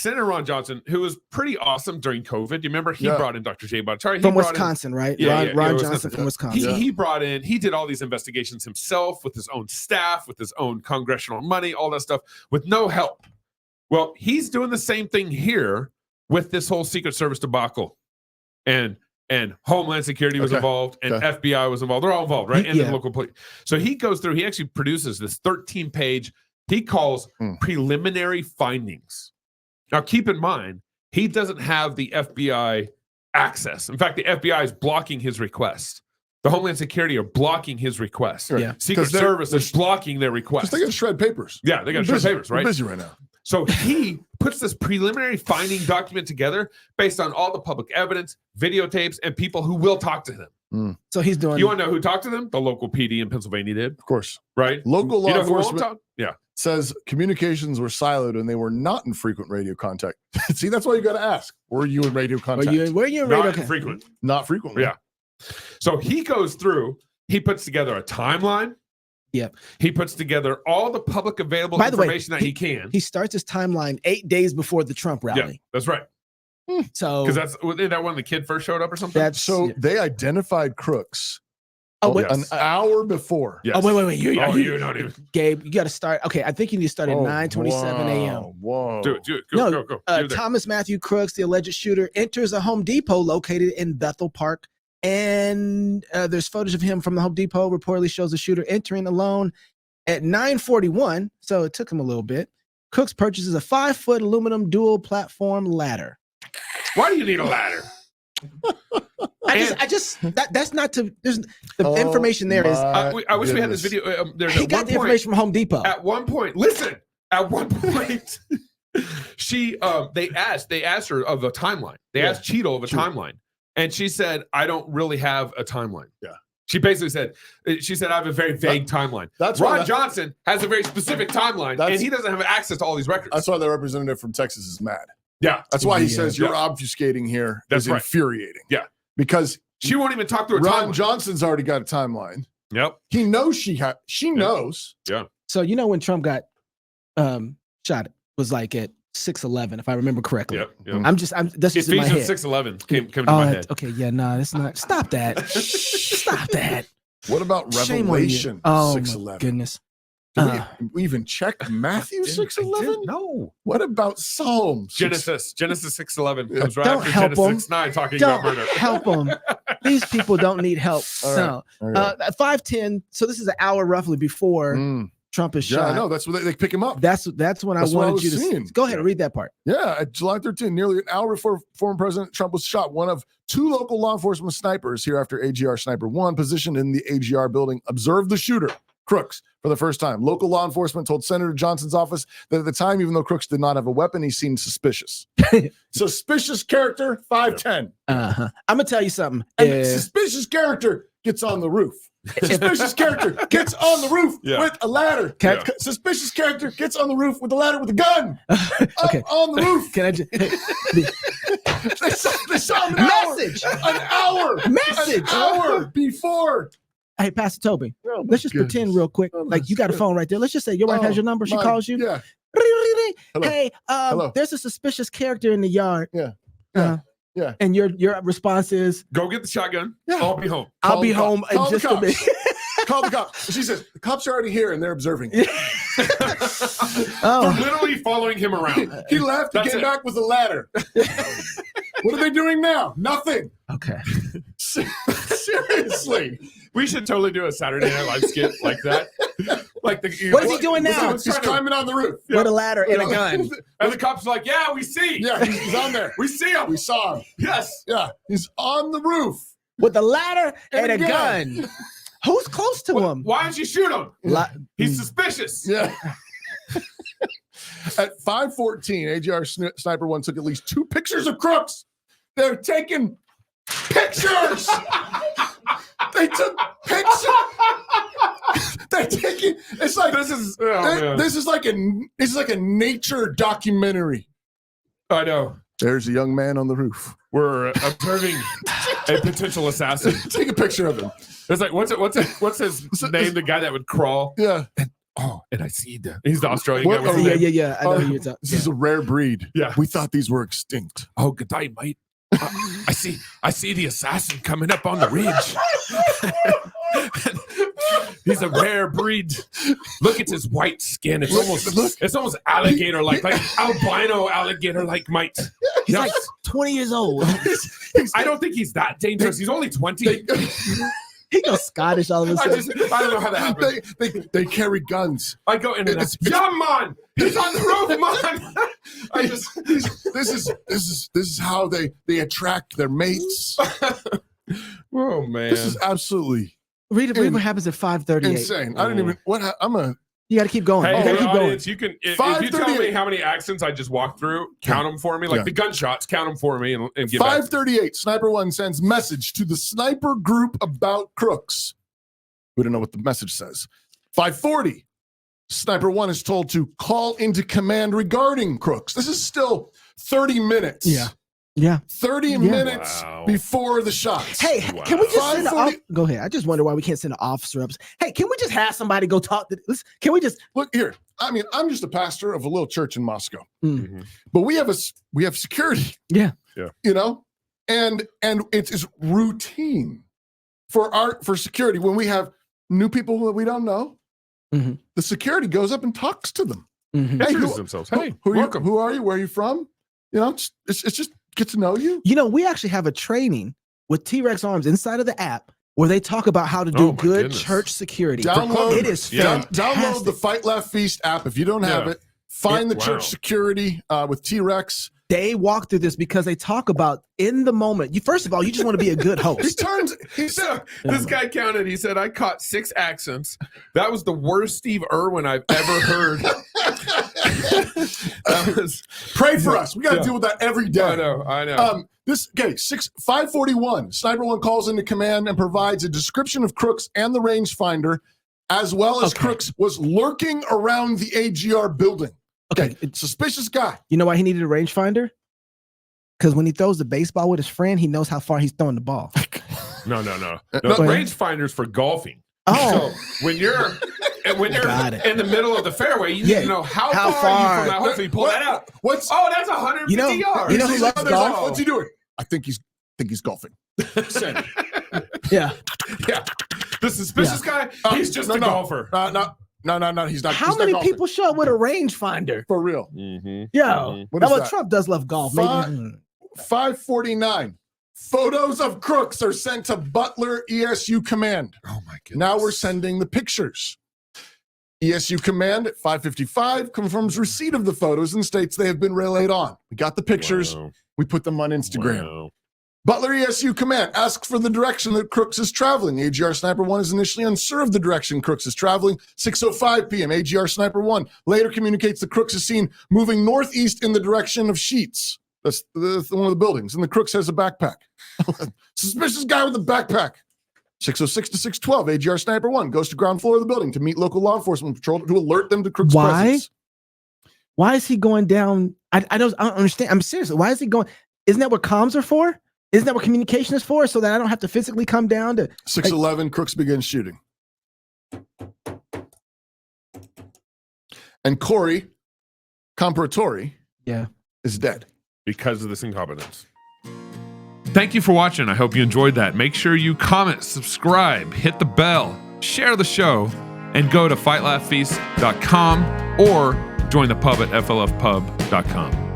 Senator Ron Johnson, who was pretty awesome during COVID. You remember he brought in Dr. Jay Bhattacharya from Wisconsin, right? Yeah, Ron Johnson from Wisconsin. He did all these investigations himself with his own staff, with his own congressional money, all that stuff, with no help. Well, he's doing the same thing here with this whole Secret Service debacle, and Homeland Security was involved, and FBI was involved. They're all involved, right? And the local police. So he goes through. He actually produces this 13-page. He calls preliminary findings. Now, keep in mind, he doesn't have the FBI access. In fact, the FBI is blocking his request. The Homeland Security are blocking his request. Right. Yeah. Secret Service is blocking their request. Because they got to shred papers. Yeah, they got to shred papers, right? They're busy right now. So he puts this preliminary finding document together based on all the public evidence, videotapes, and people who will talk to him. So he's doing. You want to know who talked to them? The local PD in Pennsylvania did. Of course. Right? Local law enforcement Yeah. says communications were siloed and they were not in frequent radio contact. See, that's why you got to ask. Were you in radio contact? Were you in radio contact? Not frequent. Not frequently. Yeah. So he goes through, he puts together a timeline. Yep. He puts together all the public available information that he can. He starts his timeline 8 days before the Trump rally. Yeah, that's right. So because that when the kid first showed up or something. They identified crooks. An hour before. Yes. Oh, wait. You're not even. Gabe, you got to start. Okay, I think you need to start at 9:27 a.m. Whoa. Do it. Go. Thomas Matthew Crooks, the alleged shooter, enters a Home Depot located in Bethel Park. And there's footage of him from the Home Depot reportedly shows the shooter entering alone at 9:41. So it took him a little bit. Crooks purchases a 5-foot aluminum dual platform ladder. Why do you need a ladder? That's not to. There's the information there is. I wish we had this video. He got the information from Home Depot. At one point, listen. At one point, they asked her of a timeline. They asked Cheeto of a timeline. And she said, I don't really have a timeline. Yeah. She basically said, I have a very vague timeline. Ron Johnson has a very specific timeline, and he doesn't have access to all these records. That's why the representative from Texas is mad. Yeah. That's why he says you're obfuscating here. That's infuriating. Yeah. Because she won't even talk to her Ron Johnson's already got a timeline. Yep. He knows she knows. Yeah. So when Trump got shot, it was like at 6:11, if I remember correctly. Yep. That's just in my head. Ephesians 6:11 came to my head. Okay, yeah, no, that's not. Stop that. Stop that. What about Revelation 6:11? My goodness. Did we even check Matthew 6:11? No. What about Psalms? Genesis 6:11 comes right Don't after help Genesis 6:9 talking about murder. Help them. These people don't need help. All right. 5:10. So this is an hour roughly before Trump is shot. Yeah, I know. That's when they pick him up. That's when I wanted you to see. Go ahead and read that part. Yeah, at July 13, nearly an hour before former President Trump was shot, one of 2 local law enforcement snipers here after AGR Sniper 1, positioned in the AGR building, observed the shooter, Crooks, for the first time. Local law enforcement told Senator Johnson's office that at the time, even though Crooks did not have a weapon, he seemed suspicious. Suspicious character, 5'10". I'm going to tell you something. And suspicious character gets on the roof. Suspicious character gets on the roof with a ladder. Suspicious character gets on the roof with a ladder with a gun. Okay. On the roof. Can I just they saw him an hour before. Hey, Pastor Toby, let's just pretend real quick. Like you got a phone right there. Let's just say your wife has your number. She calls you. Yeah. Hello. Hey, there's a suspicious character in the yard. Yeah. And your response is, go get the shotgun. Yeah. I'll be home. I'll be home in just a minute. Call the cops. She says, the cops are already here and they're observing. They're literally following him around. He left and came back with a ladder. What are they doing now? Nothing. Okay. Seriously. We should totally do a Saturday Night Live skit like that. Like what is he doing now? He's climbing on the roof. With a ladder and a gun. And the cops are like, yeah, we see. Yeah, he's on there. We see him. We saw him. Yes. Yeah, he's on the roof. With a ladder and a gun. Who's close to him? Why didn't you shoot him? He's suspicious. Yeah. At 5:14, AGR Sniper 1 took at least 2 pictures of Crooks. They're taking pictures. They took pictures. They're taking. It's like this is like a nature documentary. I know. There's a young man on the roof. We're observing a potential assassin. Take a picture of him. It's like what's his name? The guy that would crawl. Yeah. Oh, and I see the he's the Australian What guy with are the they- name. Yeah. I know who you're talking. This is a rare breed. Yeah. We thought these were extinct. Oh, good day, mate. I see the assassin coming up on the ridge. He's a rare breed. Look at his white skin. It's almost alligator like albino alligator like, mate. He's like 20 years old. I don't think he's that dangerous. He's only 20. He goes Scottish all of a I sudden. don't know how that happened. They carry guns. I go in and yeah, man. He's on the roof, man. This is how they attract their mates. Oh man. This is absolutely Read what happens at 5:38. insane. I didn't even You got to keep going. Hey, you got to keep going. audience, you can if you tell me 5:38. how many accents I just walked through, count them for me. Like the gunshots, count them for me and give back. 5:38. Sniper 1 sends message to the sniper group about crooks. We don't know what the message says. 5:40. Sniper 1 is told to call into command regarding crooks. This is still 30 minutes. Yeah. 30 minutes Wow. before the shots. Hey, can we just send an 5:40. Go ahead. I just wonder why we can't send an officer up. Hey, can we just have somebody go talk to this? Can we just Look here. I mean, I'm just a pastor of a little church in Moscow, Mhm. but we have security. Yeah. You know, and it is routine for security when we have new people that we don't know. Mhm. The security goes up and talks to them. Mhm. Hey, Introduce themselves. Hey, who are welcome. you? Who are you? Where are you from? You know, it's just get to know you. You know, we actually have a training with T-Rex Arms inside of the app where they talk about how to do Oh, my good goodness. church security. Download It is Yeah. fantastic. Download the Fight Laugh Feast app if you don't have Yeah. it. Find the Wow. church security with T-Rex. They walk through this because they talk about in the moment. First of all, you just want to be a good He host. turns. He said, This guy counted. He said, I caught 6 accents. That was the worst Steve Irwin I've ever heard. That was, "Pray for us. We got to Yeah. deal with that every day." I know. 541. Sniper 1 calls into command and provides a description of crooks and the rangefinder, as well as Okay. crooks was lurking around the AGR building. Okay. Suspicious guy. You know why he needed a rangefinder? Because when he throws the baseball with his friend, he knows how far he's throwing the ball. No. No. Rangefinder's for golfing. Oh, So when you're Got it. in the middle of the fairway, you need Yeah. to know how How far, far? are you from that hole. So you pull that out. What's Oh, that's 150 You know- yards. you know who He's loves like, "There's- golf? What's he doing? I think he's golfing. Send it. yeah. Yeah. The suspicious guy, he's just a golfer. No. He's not. How he's not many golfing. people show up with a rangefinder? For real? Mm-hmm. Yo, What that's is what that? Trump does love golf. Maybe. Fi- 549. Photos of crooks are sent to Butler ESU Command. Oh my goodness. Now we're sending the pictures. ESU Command at 5:55 confirms receipt of the photos and states they have been relayed on. We got the pictures. Wow. We put them on Instagram. Wow. Butler ESU Command asks for the direction that Crooks is traveling. AGR Sniper 1 is initially unsure of the direction Crooks is traveling. 6:05 p.m. AGR Sniper 1 later communicates that Crooks is seen moving northeast in the direction of Sheets. That's one of the buildings. And the Crooks has a backpack. Suspicious guy with a backpack. 6:06 to 6:12, AGR Sniper 1 goes to ground floor of the building to meet local law enforcement patrol to alert them to Crooks' Why? presence. Why is he going down? I don't understand. I'm serious. Why is he going? Isn't that what comms are for? Isn't that what communication is for? So that I don't have to physically come down to 6:11, Crooks begins shooting. And Corey Comparatori is dead. Because of this incompetence. Thank you for watching. I hope you enjoyed that. Make sure you comment, subscribe, hit the bell, share the show, and go to fightlaughfeast.com or join the pub at flfpub.com.